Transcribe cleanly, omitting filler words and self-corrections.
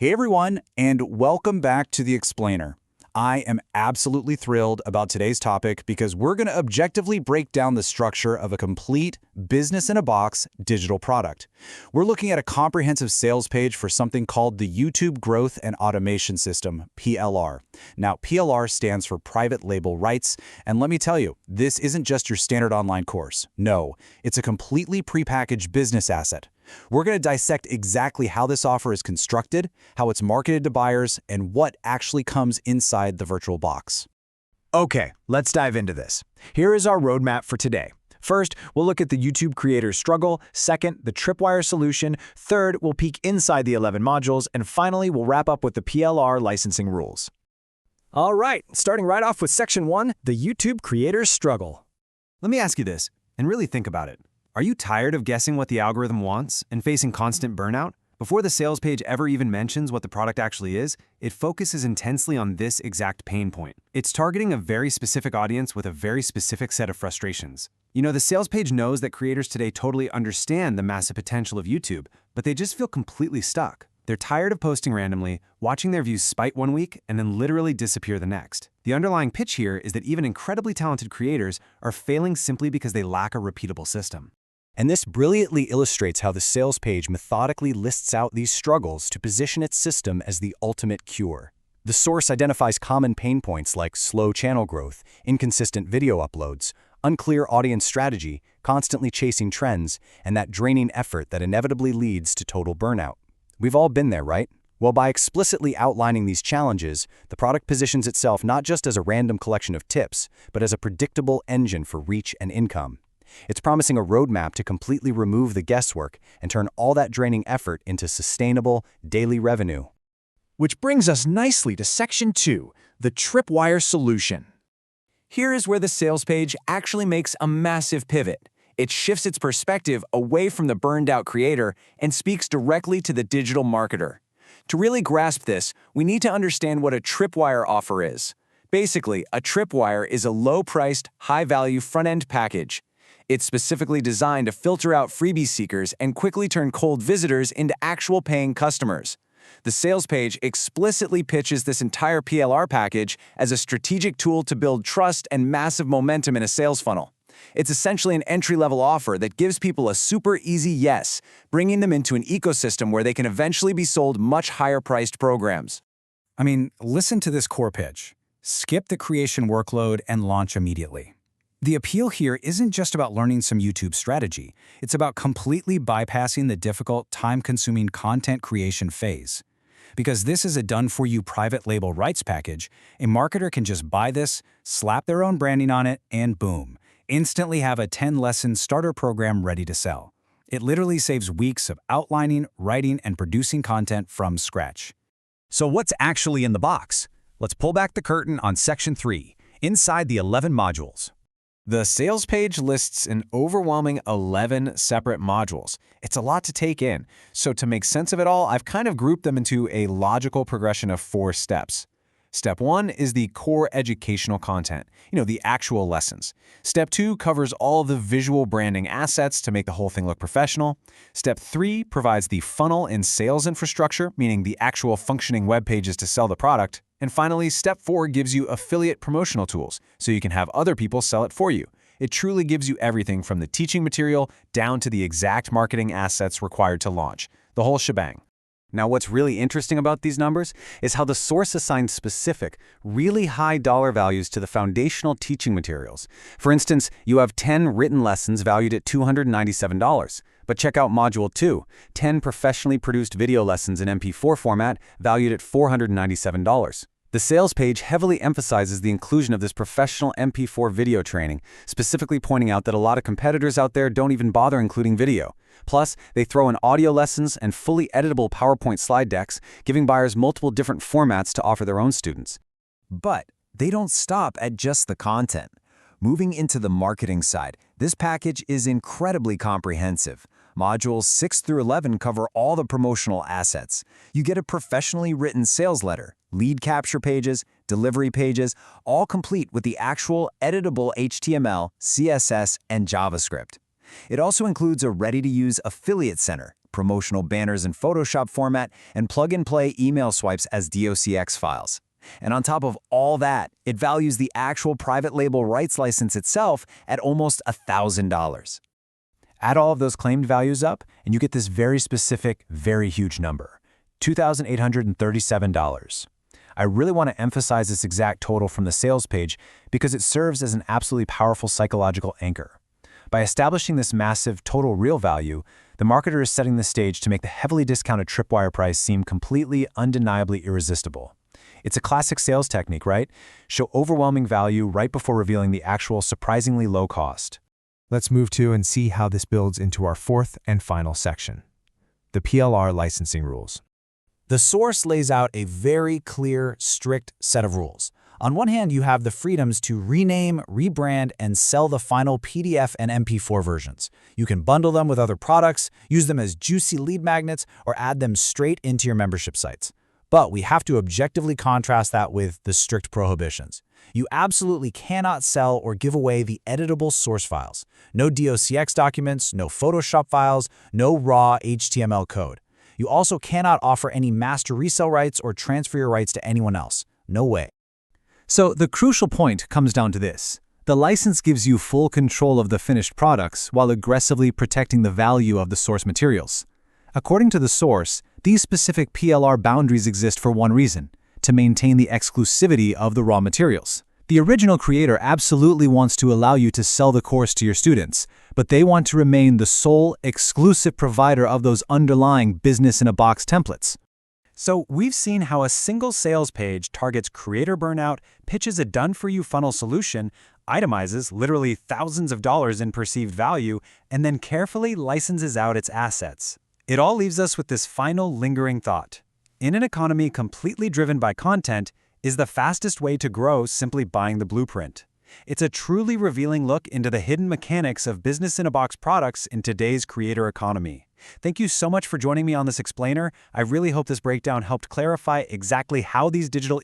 Hey everyone, and welcome back to The Explainer. I am absolutely thrilled about today's topic because we're going to objectively break down the structure of a complete business-in-a-box digital product. We're looking at a comprehensive sales page for something called the YouTube Growth and Automation System, PLR. Now, PLR stands for Private Label Rights, and let me tell you, this isn't just your standard online course. No, it's a completely prepackaged business asset. We're going to dissect exactly how this offer is constructed, how it's marketed to buyers, and what actually comes inside the virtual box. Okay, let's dive into this. Here is our roadmap for today. First, we'll look at the YouTube creator's struggle. Second, the tripwire solution. Third, we'll peek inside the 11 modules. And finally, we'll wrap up with the PLR licensing rules. All right, starting right off with Section 1, the YouTube creator's struggle. Let me ask you this, and really think about it. Are you tired of guessing what the algorithm wants and facing constant burnout? Before the sales page ever even mentions what the product actually is, it focuses intensely on this exact pain point. It's targeting a very specific audience with a very specific set of frustrations. You know, the sales page knows that creators today totally understand the massive potential of YouTube, but they just feel completely stuck. They're tired of posting randomly, watching their views spike one week and then literally disappear the next. The underlying pitch here is that even incredibly talented creators are failing simply because they lack a repeatable system. And this brilliantly illustrates how the sales page methodically lists out these struggles to position its system as the ultimate cure. The source identifies common pain points like slow channel growth, inconsistent video uploads, unclear audience strategy, constantly chasing trends, and that draining effort that inevitably leads to total burnout. We've all been there, right? Well, by explicitly outlining these challenges, the product positions itself not just as a random collection of tips, but as a predictable engine for reach and income. It's promising a roadmap to completely remove the guesswork and turn all that draining effort into sustainable, daily revenue. Which brings us nicely to Section 2, the tripwire solution. Here is where the sales page actually makes a massive pivot. It shifts its perspective away from the burned-out creator and speaks directly to the digital marketer. To really grasp this, we need to understand what a tripwire offer is. Basically, a tripwire is a low-priced, high-value front-end package. It's specifically designed to filter out freebie seekers and quickly turn cold visitors into actual paying customers. The sales page explicitly pitches this entire PLR package as a strategic tool to build trust and massive momentum in a sales funnel. It's essentially an entry-level offer that gives people a super easy yes, bringing them into an ecosystem where they can eventually be sold much higher-priced programs. I mean, listen to this core pitch. Skip the creation workload and launch immediately. The appeal here isn't just about learning some YouTube strategy. It's about completely bypassing the difficult, time-consuming content creation phase. Because this is a done-for-you private label rights package, a marketer can just buy this, slap their own branding on it, and boom, instantly have a 10-lesson starter program ready to sell. It literally saves weeks of outlining, writing, and producing content from scratch. So what's actually in the box? Let's pull back the curtain on Section 3, inside the 11 modules. The sales page lists an overwhelming 11 separate modules. It's a lot to take in, so to make sense of it all, I've kind of grouped them into a logical progression of 4 steps. Step 1 is the core educational content, the actual lessons. Step 2 covers all the visual branding assets to make the whole thing look professional. Step 3 provides the funnel and sales infrastructure, meaning the actual functioning web pages to sell the product. And finally, Step 4 gives you affiliate promotional tools, so you can have other people sell it for you. It truly gives you everything from the teaching material down to the exact marketing assets required to launch. The whole shebang. Now, what's really interesting about these numbers is how the source assigns specific, really high dollar values to the foundational teaching materials. For instance, you have 10 written lessons valued at $297. But check out Module 2, 10 professionally produced video lessons in MP4 format valued at $497. The sales page heavily emphasizes the inclusion of this professional MP4 video training, specifically pointing out that a lot of competitors out there don't even bother including video. Plus, they throw in audio lessons and fully editable PowerPoint slide decks, giving buyers multiple different formats to offer their own students. But they don't stop at just the content. Moving into the marketing side, this package is incredibly comprehensive. Modules 6 through 11 cover all the promotional assets. You get a professionally written sales letter, lead capture pages, delivery pages, all complete with the actual editable HTML, CSS, and JavaScript. It also includes a ready-to-use affiliate center, promotional banners in Photoshop format, and plug-and-play email swipes as docx files. And on top of all that, it values the actual private label rights license itself at almost $1,000. Add all of those claimed values up, and you get this very specific, very huge number, $2,837. I really want to emphasize this exact total from the sales page because it serves as an absolutely powerful psychological anchor. By establishing this massive total real value, the marketer is setting the stage to make the heavily discounted tripwire price seem completely, undeniably irresistible. It's a classic sales technique, right? Show overwhelming value right before revealing the actual surprisingly low cost. Let's move to and see how this builds into our fourth and final section, the PLR licensing rules. The source lays out a very clear, strict set of rules. On one hand, you have the freedoms to rename, rebrand, and sell the final PDF and MP4 versions. You can bundle them with other products, use them as juicy lead magnets, or add them straight into your membership sites. But we have to objectively contrast that with the strict prohibitions. You absolutely cannot sell or give away the editable source files. No docx documents, no Photoshop files, no raw HTML code. You also cannot offer any master resale rights or transfer your rights to anyone else. No way. So the crucial point comes down to this. The license gives you full control of the finished products while aggressively protecting the value of the source materials. According to the source, these specific PLR boundaries exist for one reason: to maintain the exclusivity of the raw materials. The original creator absolutely wants to allow you to sell the course to your students, but they want to remain the sole, exclusive provider of those underlying business-in-a-box templates. So we've seen how a single sales page targets creator burnout, pitches a done-for-you funnel solution, itemizes literally thousands of dollars in perceived value, and then carefully licenses out its assets. It all leaves us with this final lingering thought. In an economy completely driven by content, is the fastest way to grow simply buying the blueprint? It's a truly revealing look into the hidden mechanics of business-in-a-box products in today's creator economy. Thank you so much for joining me on this explainer. I really hope this breakdown helped clarify exactly how these digital